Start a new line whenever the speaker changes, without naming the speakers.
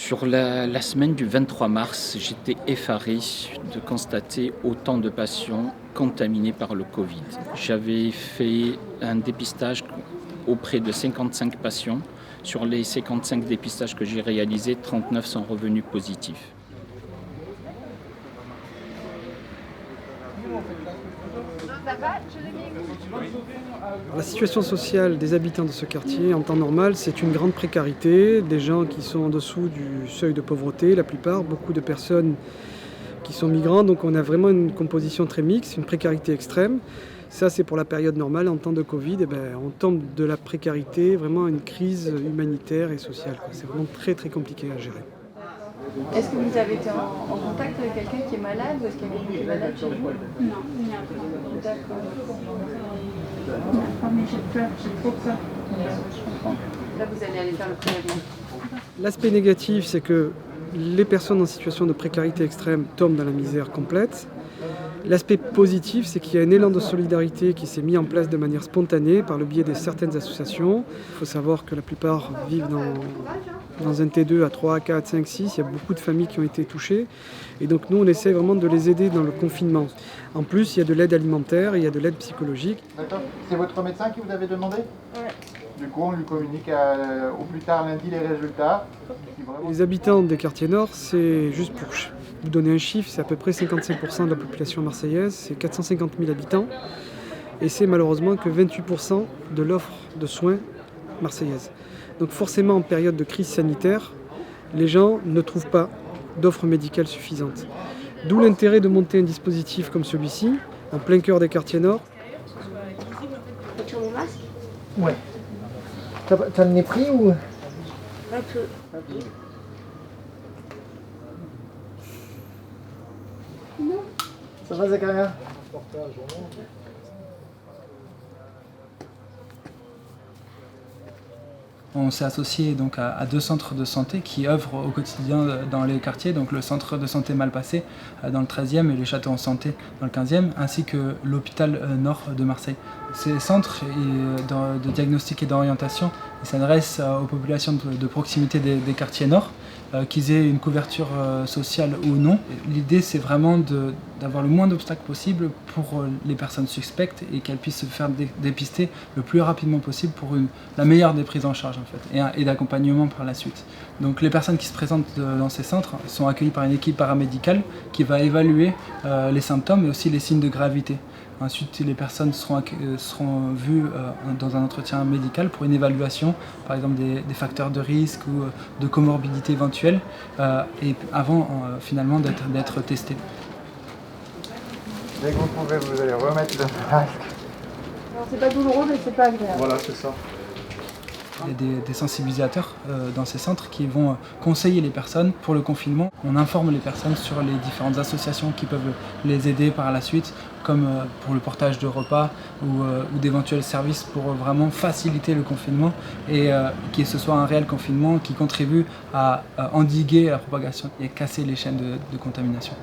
Sur la semaine du 23 mars, j'étais effaré de constater autant de patients contaminés par le Covid. J'avais fait un dépistage auprès de 55 patients. Sur les 55 dépistages que j'ai réalisés, 39 sont revenus positifs.
La situation sociale des habitants de ce quartier en temps normal, c'est une grande précarité, des gens qui sont en dessous du seuil de pauvreté, la plupart, beaucoup de personnes qui sont migrants, donc on a vraiment une composition très mixte, une précarité extrême. Ça, c'est pour la période normale. En temps de Covid, on tombe de la précarité vraiment à une crise humanitaire et sociale. C'est vraiment très très compliqué à gérer.
Est-ce que vous avez été en contact avec quelqu'un qui est malade ou est-ce qu'il y a quelqu'un qui est malade chez vous?
Non, il n'y a pas.
D'accord.
Mais j'ai peur, j'ai trop peur.
Je comprends. Là, vous allez aller faire le prélèvement.
L'aspect négatif, c'est que les personnes en situation de précarité extrême tombent dans la misère complète. L'aspect positif, c'est qu'il y a un élan de solidarité qui s'est mis en place de manière spontanée par le biais de certaines associations. Il faut savoir que la plupart vivent dans un T2 à 3, 4, 5, 6. Il y a beaucoup de familles qui ont été touchées. Et donc nous, on essaie vraiment de les aider dans le confinement. En plus, il y a de l'aide alimentaire, il y a de l'aide psychologique.
D'accord. C'est votre médecin qui vous avait demandé?
Ouais.
Du coup, on lui communique au plus tard lundi les résultats.
Les habitants des quartiers nord, c'est juste pour vous donner un chiffre, c'est à peu près 55% de la population marseillaise, c'est 450 000 habitants. Et c'est malheureusement que 28% de l'offre de soins marseillaise. Donc forcément, en période de crise sanitaire, les gens ne trouvent pas d'offres médicales suffisantes. D'où l'intérêt de monter un dispositif comme celui-ci, en plein cœur des quartiers nord.
Tu as mon masque?
Ouais. T'as le nez pris ou?
Un peu.
Ça va, Zakaria?
On s'est associé donc à deux centres de santé qui œuvrent au quotidien dans les quartiers, donc le centre de santé Malpasset dans le 13e et les châteaux en santé dans le 15e, ainsi que l'hôpital nord de Marseille. Ces centres de diagnostic et d'orientation s'adressent aux populations de proximité des quartiers nord, qu'ils aient une couverture sociale ou non. L'idée, c'est vraiment d'avoir le moins d'obstacles possible pour les personnes suspectes et qu'elles puissent se faire dépister le plus rapidement possible pour la meilleure des prises en charge en fait, et d'accompagnement par la suite. Donc les personnes qui se présentent dans ces centres sont accueillies par une équipe paramédicale qui va évaluer les symptômes et aussi les signes de gravité. Ensuite, les personnes seront vues dans un entretien médical pour une évaluation, par exemple des facteurs de risque ou de comorbidité éventuelles, et avant finalement d'être testées.
Dès que vous pouvez, vous allez remettre le masque.
Alors, c'est pas douloureux, mais c'est pas agréable.
Voilà, c'est ça.
Il y a des sensibilisateurs dans ces centres qui vont conseiller les personnes pour le confinement. On informe les personnes sur les différentes associations qui peuvent les aider par la suite, comme pour le portage de repas ou d'éventuels services pour vraiment faciliter le confinement et que ce soit un réel confinement qui contribue à endiguer la propagation et casser les chaînes de contamination.